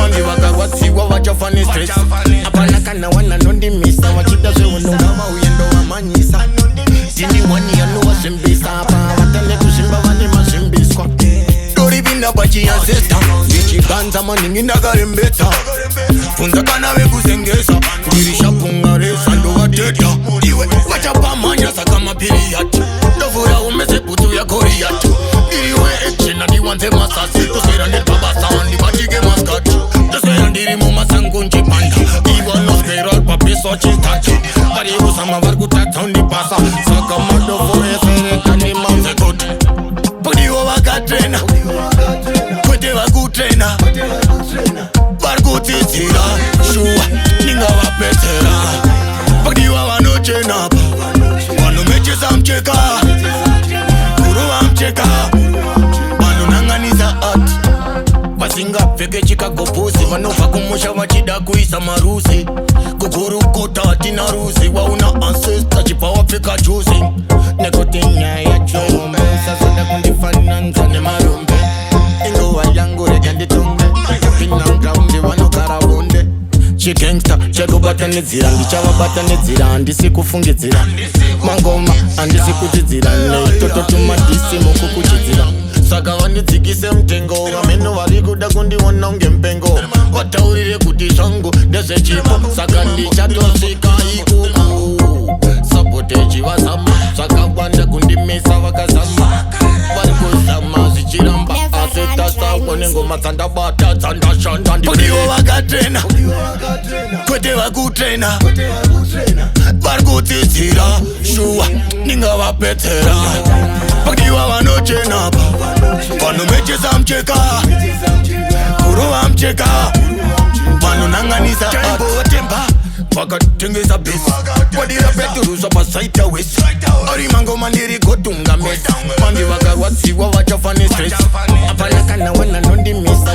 Mandi wakarwadziwa vachafane stress. Apana kana wana nondimisa vachita zveunongava uyendo wamanyisa. Tini wani yanovazvimbisa apa vatane kuzvimba vane mazvimbiswa. Doripinda pachiancestor ndichiganza maningi ndakarembeta. Funza kana vekuzengesa ndirishapungaresa ndovateta. Iwe vachapamhanya saka mapiriyati ndovura umese bhutu yakoriyati. Iwe echena ndiwanze masasi tosera ndepabasa ndibatike maskati. Tosera ndiri mumasango njipanda iva noswera papeso chitatu. Vari kusama vari kutatsa undipasa saka madovoresereka ndimamzekoti. Pakudiwa vakatrena kwete vakutrena vari kudzidzira shuwa ndingavapedzera. Pakudiwa vanochenapa vanomechesa mucheka kuruva mucheka vanonanganisa ati vasingapfeke chikagopusi vanobva kumusha vachida kuisa marusi kukurukota hatina rusi wauna ancestor chibva wapfeka juzi nekuti nyaya yacho sazoda kundifananza nemarumbe ingova yangu rega nditunge pinangraundi vanogara hunde chigangsta chekubatanidzira ndichavabatanidzira handisi kufungidzira mangoma handisi kudzidzira neitototumadhisi mukukuchidzira saka vandidzikise mutengo vameno vari kuda kundiona unge mupengo vataurire kuti zvangu ndezvechipo saka ndichatosvika ikuku saboteji vazama zvakawanda kundimisa vakazama vari kuzama zvichiramba asetasako nengoma dzandabata dzandashanda. Pakudiwa vakatrena kwete vakutrena vari kudzidzira shuwa ndingavapedzera. Pakudiwa vanochenapa vanomechesa mucheka kurova mucheka vanonanganisa chaimbovatemba vakatengesa besi wadira peturusa pasaita wesi ari mangoma ndiri kotunga mesa. Mandi vakarwadziwa vachafane stress. Apana kana wana nondimisa